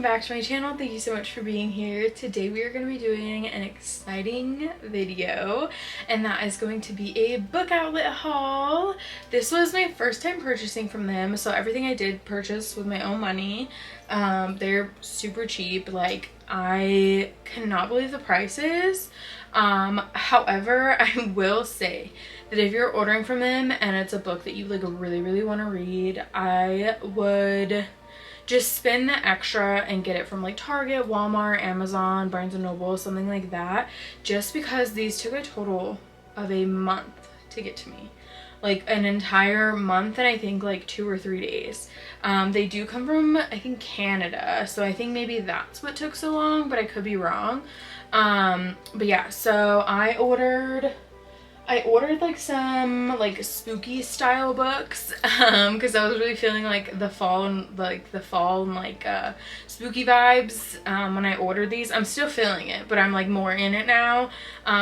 welcome back to my channel. Thank you so much for being here. Today we are going to be doing an exciting video, and that is going to be a book outlet haul. This was my first time purchasing from them, so everything I did purchase with my own money. They're super cheap. Like, I cannot believe the prices. However, I will say that if you're ordering from them and it's a book that you like really want to read, I would just spend the extra and get it from like Target, Walmart, Amazon, Barnes & Noble, something like that, just because these took a total of a month to get to me. Like an entire month and I think like 2 or 3 days. They do come from, I think, Canada, so I think maybe that's what took so long, but I could be wrong. But yeah, so I ordered like some like spooky style books because I was really feeling like the fall and like spooky vibes when I ordered these. I'm still feeling it, but I'm like more in it now,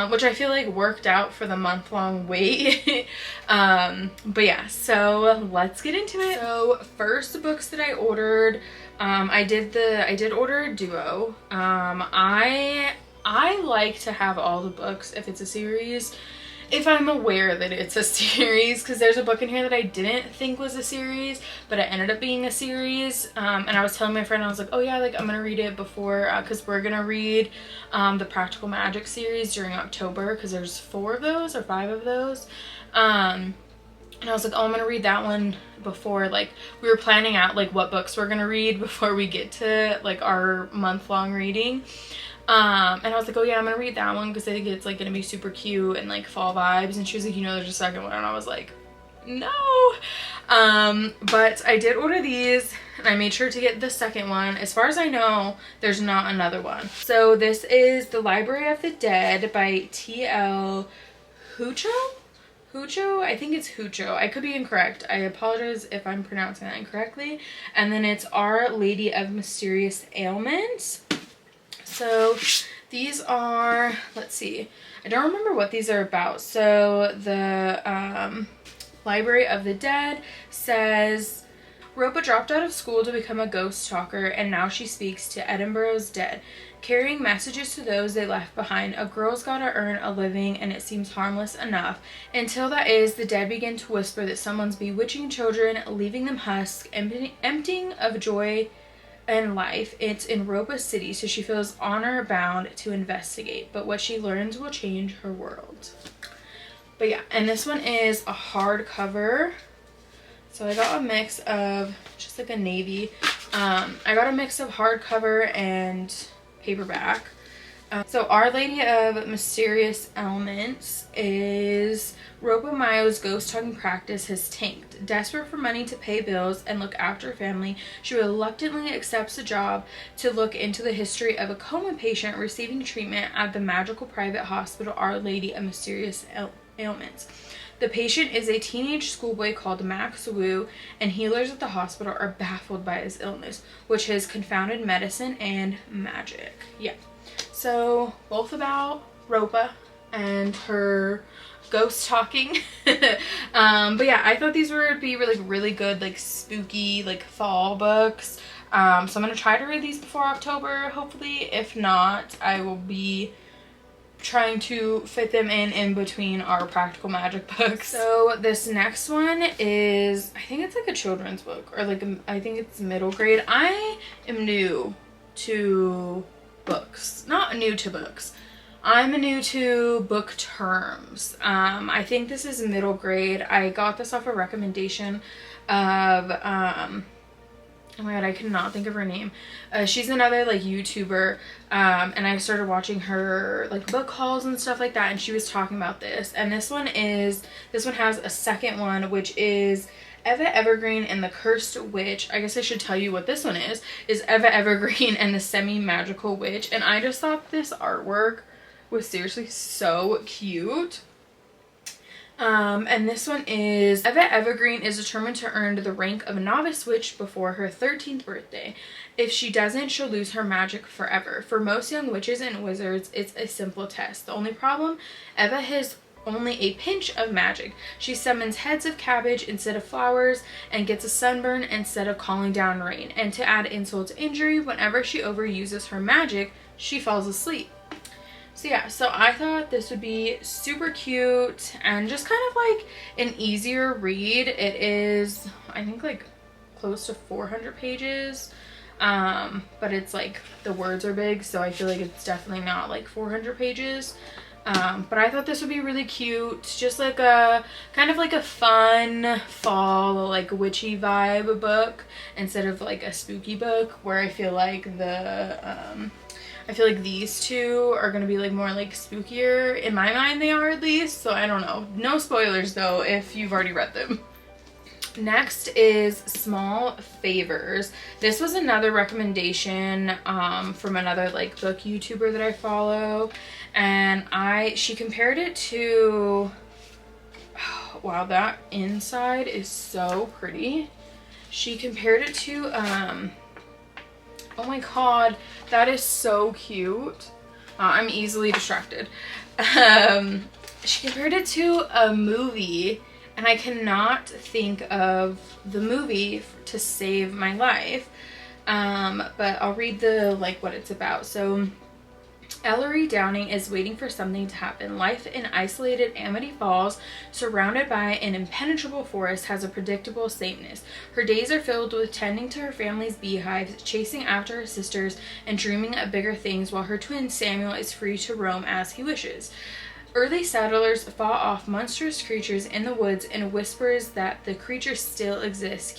which I feel like worked out for the month-long wait. But yeah, so let's get into it. So first, the books that I ordered, I did order a duo. I like to have all the books if it's a series, if I'm aware that it's a series, because there's a book in here that I didn't think was a series, but it ended up being a series. And I was telling my friend, I was like, oh yeah, like I'm gonna read it before, because we're gonna read the Practical Magic series during October, because there's 4 of those or 5 of those. And I was like, oh, I'm gonna read that one before, like, we were planning out like what books we're gonna read before we get to like our month-long reading. And I was like, oh yeah, I'm gonna read that one because I think it's like gonna be super cute and like fall vibes. And she was like, you know, there's a second one. And I was like, no. But I did order these and I made sure to get the second one. As far as I know, there's not another one. So this is The Library of the Dead by T.L. Hucho? I think it's Hucho. I could be incorrect. I apologize if I'm pronouncing that incorrectly. And then it's Our Lady of Mysterious Ailments. So these are, let's see, I don't remember what these are about. So the Library of the Dead says, Ropa dropped out of school to become a ghost talker, and now she speaks to Edinburgh's dead, carrying messages to those they left behind. A girl's gotta earn a living, and it seems harmless enough. Until that is, the dead begin to whisper that someone's bewitching children, leaving them husk, emptying of joy and life. It's in Ropa City, so she feels honor bound to investigate, but what she learns will change her world. But yeah, and this one is a hardcover. So I got a mix of just like a navy. I got a mix of hardcover and paperback. So Our Lady of Mysterious Ailments is Ropa Mayo's ghost-talking practice has tanked. Desperate for money to pay bills and look after her family, she reluctantly accepts a job to look into the history of a coma patient receiving treatment at the magical private hospital Our Lady of Mysterious Ailments. The patient is a teenage schoolboy called Max Wu, and healers at the hospital are baffled by his illness, which has confounded medicine and magic. Yeah. So both about Ropa and her ghost talking. But yeah, I thought these would be really good, like spooky, like fall books. So I'm gonna try to read these before October, hopefully. If not, I will be trying to fit them in between our Practical Magic books. So this next one is, I think it's like a children's book, or like I think it's middle grade. I am new to books. Not new to books. I'm new to book terms. I think this is middle grade. I got this off a recommendation of, oh my god, I cannot think of her name. She's another like YouTuber, and I started watching her like book hauls and stuff like that, and she was talking about this. And this one has a second one, which is Eva Evergreen and the Cursed Witch. I guess I should tell you what this one is Eva Evergreen and the Semi-Magical Witch. And I just thought this artwork was seriously so cute. And this one is Eva Evergreen is determined to earn the rank of a novice witch before her 13th birthday. If she doesn't, she'll lose her magic forever. For most young witches and wizards, it's a simple test. The only problem, Eva has only a pinch of magic. She summons heads of cabbage instead of flowers and gets a sunburn instead of calling down rain. And to add insult to injury, whenever she overuses her magic, she falls asleep. So yeah, so I thought this would be super cute and just kind of like an easier read. It is, I think, like close to 400 pages. But it's like the words are big, so I feel like it's definitely not like 400 pages. But I thought this would be really cute, just like a kind of like a fun fall like witchy vibe book instead of like a spooky book, where I feel like these two are gonna be like more like spookier. In my mind they are, at least, so I don't know. No spoilers though if you've already read them. Next is Small Favors. This was another recommendation from another like book YouTuber that I follow, and she compared it to, oh, wow, that inside is so pretty. She compared it to oh my god, that is so cute. I'm easily distracted. She compared it to a movie, and I cannot think of the movie to save my life. But I'll read the like what it's about. So Ellery Downing is waiting for something to happen. Life in isolated Amity Falls, surrounded by an impenetrable forest, has a predictable sameness. Her days are filled with tending to her family's beehives, chasing after her sisters, and dreaming of bigger things, while her twin Samuel is free to roam as he wishes. Early settlers fought off monstrous creatures in the woods, and whispers that the creatures still exist,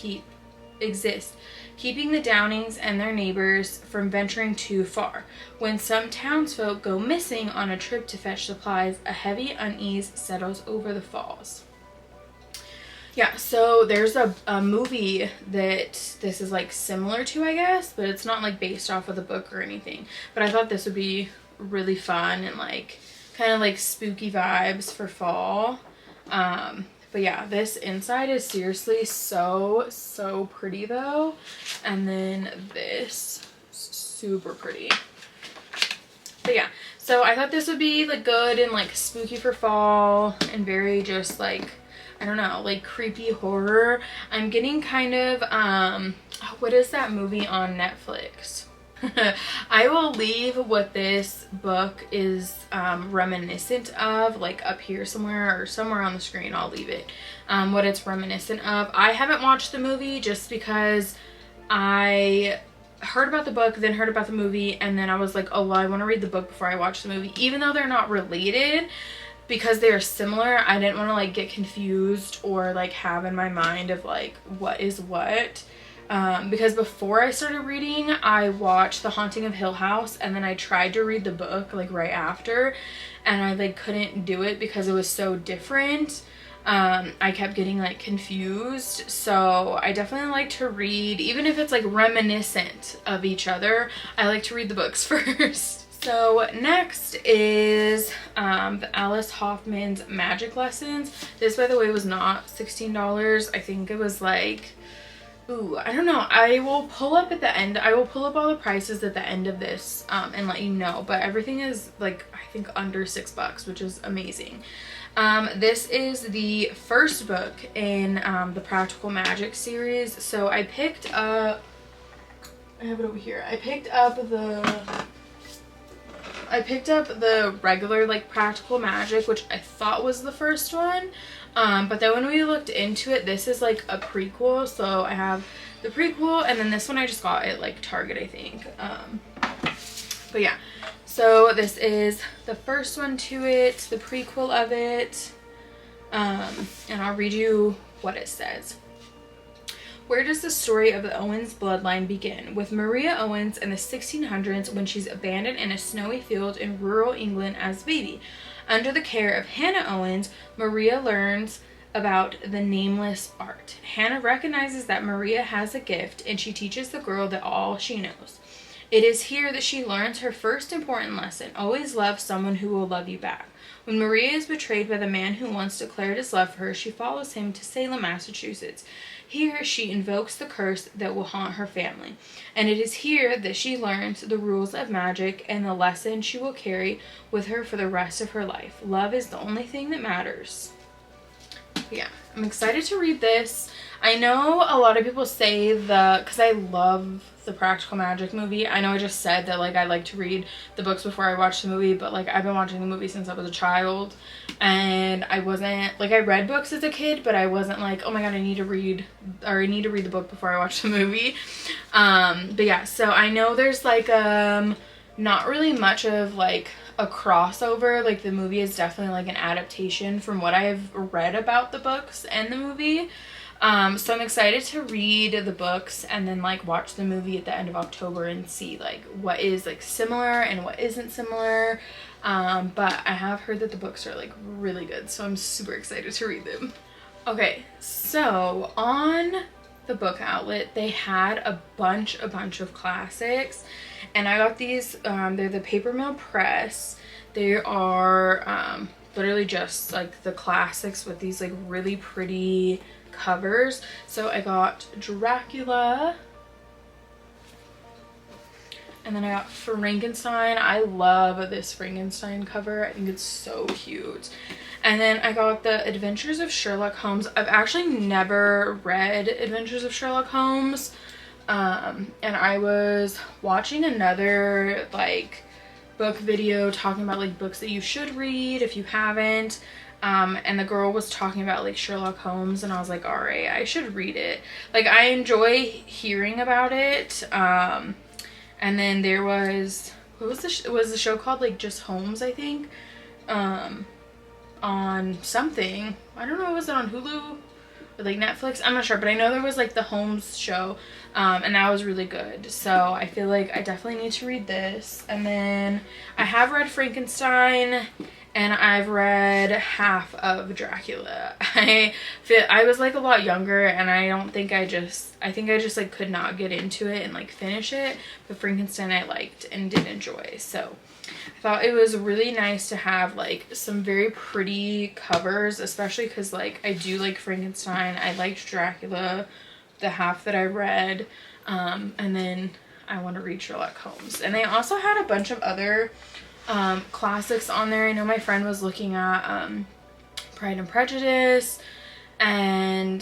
keeping the Downings and their neighbors from venturing too far. When some townsfolk go missing on a trip to fetch supplies, a heavy unease settles over the falls. Yeah, so there's a movie that this is like similar to, I guess, but it's not like based off of the book or anything. But I thought this would be really fun and like kind of like spooky vibes for fall. But yeah, this inside is seriously so pretty though. And then this, super pretty. But yeah, so I thought this would be like good and like spooky for fall and very just like, I don't know, like creepy horror. I'm getting kind of, what is that movie on Netflix? I will leave what this book is reminiscent of, like up here somewhere or somewhere on the screen. I'll leave it, what it's reminiscent of. I haven't watched the movie just because I heard about the book, then heard about the movie, and then I was like, oh well, I want to read the book before I watch the movie, even though they're not related. Because they are similar, I didn't want to like get confused or like have in my mind of like what is what. Because before I started reading, I watched The Haunting of Hill House, and then I tried to read the book like right after, and I like couldn't do it because it was so different. I kept getting like confused, so I definitely like to read, even if it's like reminiscent of each other, I like to read the books first. So next is the Alice Hoffman's Magic Lessons. This, by the way, was not $16. I think it was like, ooh, I don't know. I will pull up at the end. I will pull up all the prices at the end of this and let you know. But everything is like, I think under $6, which is amazing. This is the first book in the Practical Magic series. So I picked up, I have it over here. I picked up the regular like Practical Magic, which I thought was the first one. But then when we looked into it, this is like a prequel. So I have the prequel, and then this one I just got at like Target, I think. But yeah, so this is the first one to it, the prequel of it. And I'll read you what it says. Where does the story of the Owens bloodline begin? With Maria Owens in the 1600s, when she's abandoned in a snowy field in rural England as a baby. Under the care of Hannah Owens, Maria learns about the nameless art. Hannah recognizes that Maria has a gift, and she teaches the girl that all she knows. It is here that she learns her first important lesson: always love someone who will love you back. When Maria is betrayed by the man who once declared his love for her, she follows him to Salem, Massachusetts. Here, she invokes the curse that will haunt her family, and it is here that she learns the rules of magic and the lesson she will carry with her for the rest of her life. Love is the only thing that matters. Yeah, I'm excited to read this. I know a lot of people say because I love the Practical Magic movie. I know I just said that like I like to read the books before I watch the movie, but like I've been watching the movie since I was a child, and I wasn't like, I read books as a kid, but I wasn't like, oh my god, I need to read the book before I watch the movie. But yeah, so I know there's like not really much of like a crossover. Like the movie is definitely like an adaptation from what I've read about the books and the movie. So I'm excited to read the books and then like watch the movie at the end of October and see like what is like similar and what isn't similar. But I have heard that the books are like really good, so I'm super excited to read them. Okay, so on the book outlet they had a bunch of classics, and I got these. They're the Paper Mill Press. They are literally just like the classics with these like really pretty covers. So I got Dracula, and then I got Frankenstein. I love this Frankenstein cover. I think it's so cute. And then I got the Adventures of Sherlock Holmes. I've actually never read Adventures of Sherlock Holmes. And I was watching another like book video talking about like books that you should read if you haven't. And the girl was talking about like Sherlock Holmes, and I was like, all right, I should read it. Like I enjoy hearing about it. And then there was, what was the show called? Like just Holmes, I think. On something, I don't know, was it on Hulu or like Netflix? I'm not sure, but I know there was like the Holmes show, and that was really good. So I feel like I definitely need to read this. And then I have read Frankenstein, and I've read half of Dracula. I was like a lot younger, and I think I just like could not get into it and like finish it. But Frankenstein I liked and did enjoy. So I thought it was really nice to have like some very pretty covers, especially because like I do like Frankenstein. I liked Dracula, the half that I read, and then I want to read Sherlock Holmes. And they also had a bunch of other classics on there. I know my friend was looking at Pride and Prejudice, and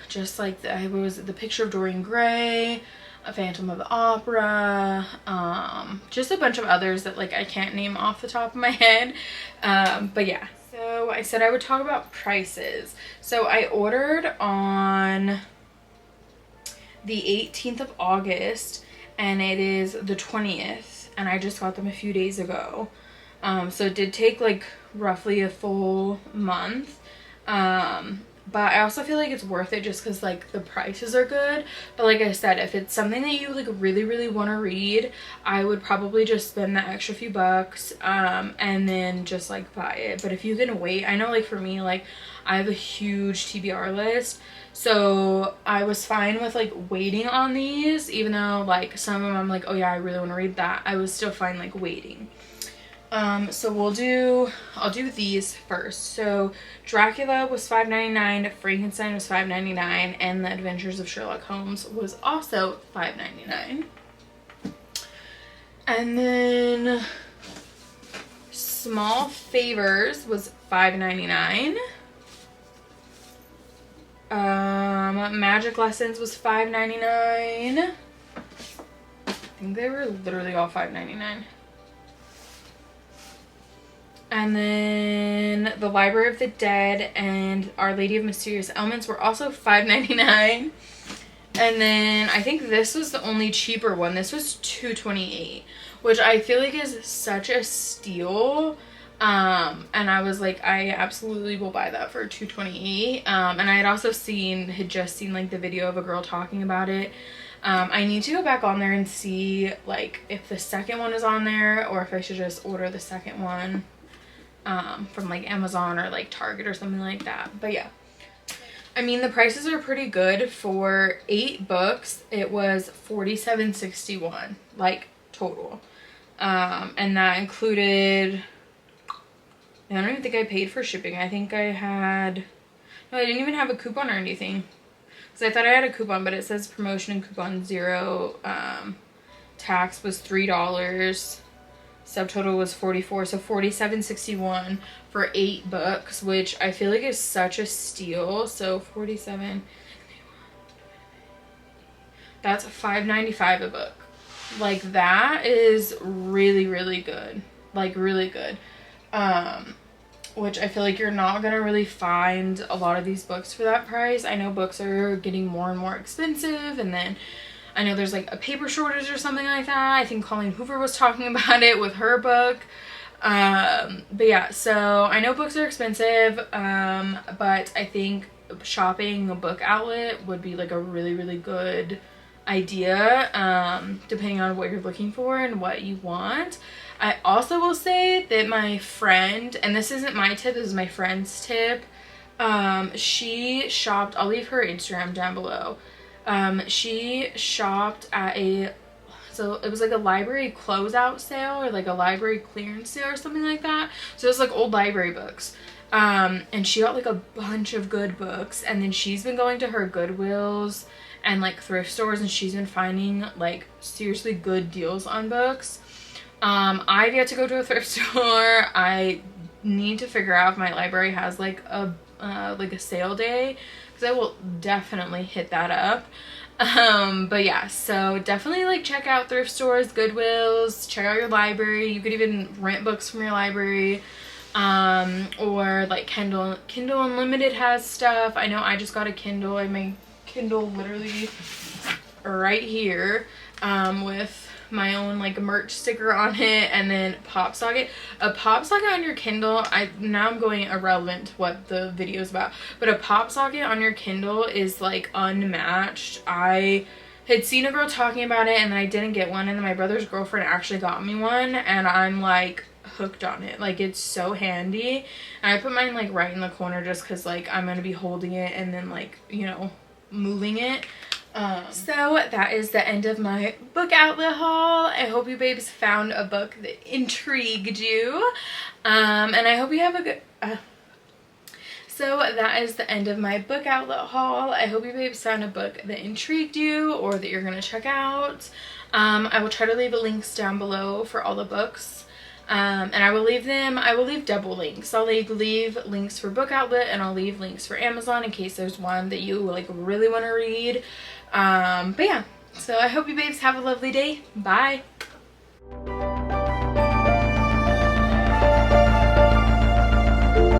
just like the Picture of Dorian Gray, A Phantom of the Opera, just a bunch of others that like I can't name off the top of my head. But yeah, so I said I would talk about prices. So I ordered on the 18th of August, and it is the 20th, and I just got them a few days ago. So it did take like roughly a full month. But I also feel like it's worth it just because like the prices are good. But like I said, if it's something that you like really want to read, I would probably just spend the extra few bucks and then just like buy it. But if you can wait, I know like for me, like I have a huge TBR list, so I was fine with like waiting on these, even though like some of them I'm like, oh yeah, I really want to read that. I was still fine like waiting. So I'll do these first. So Dracula was $5.99, Frankenstein was $5.99, and The Adventures of Sherlock Holmes was also $5.99. And then Small Favors was $5.99. Magic Lessons was $5.99. I think they were literally all $5.99. And then The Library of the Dead and Our Lady of Mysterious Elements were also $5.99. And then I think this was the only cheaper one. This was $2.28, which I feel like is such a steal. And I was like, I absolutely will buy that for $2.28. And I had also just seen like the video of a girl talking about it. I need to go back on there and see like if the second one is on there or if I should just order the second one from like Amazon or like Target or something like that. But yeah, I mean the prices are pretty good. For 8 books it was $47.61 like total, and that included I don't even think I paid for shipping. I think I had, no, I didn't even have a coupon or anything. Because I thought I had a coupon, but it says promotion and coupon 0. Tax was $3. Subtotal was 44, so $47.61 for 8 books, which I feel like is such a steal. So 47, that's $5.95 a book. Like, that is really, really good. Like, really good. Which I feel like you're not gonna really find a lot of these books for that price. I know books are getting more and more expensive, and then I know there's like a paper shortage or something like that. I think Colleen Hoover was talking about it with her book. But yeah, so I know books are expensive, but I think shopping a book outlet would be like a really, really good idea, depending on what you're looking for and what you want. I also will say that my friend, and this isn't my tip, this is my friend's tip, she shopped, I'll leave her Instagram down below. She shopped at so it was like a library closeout sale or like a library clearance sale or something like that. So it was like old library books. And she got like a bunch of good books, and then she's been going to her Goodwills and like thrift stores, and she's been finding like seriously good deals on books. I've yet to go to a thrift store. I need to figure out if my library has like a sale day, because I will definitely hit that up. But yeah, so definitely like check out thrift stores, Goodwills, check out your library. You could even rent books from your library, or like Kindle Unlimited has stuff. I know I just got a Kindle. I made Kindle literally right here, with my own like merch sticker on it, and then pop socket. A pop socket on your Kindle, now I'm going irrelevant to what the video is about, but a pop socket on your Kindle is like unmatched. I had seen a girl talking about it, and then I didn't get one, and then my brother's girlfriend actually got me one, and I'm like hooked on it. Like, it's so handy, and I put mine like right in the corner just because like I'm gonna be holding it and then like, you know, moving it. So that is the end of my book outlet haul. I hope you babes found a book that intrigued you, and I hope you have a good so that is the end of my book outlet haul. I hope you babes found a book that intrigued you or that you're gonna check out. I will try to leave links down below for all the books, and I will leave double links. I'll leave links for book outlet, and I'll leave links for Amazon in case there's one that you like really want to read. But yeah, so I hope you babes have a lovely day. Bye.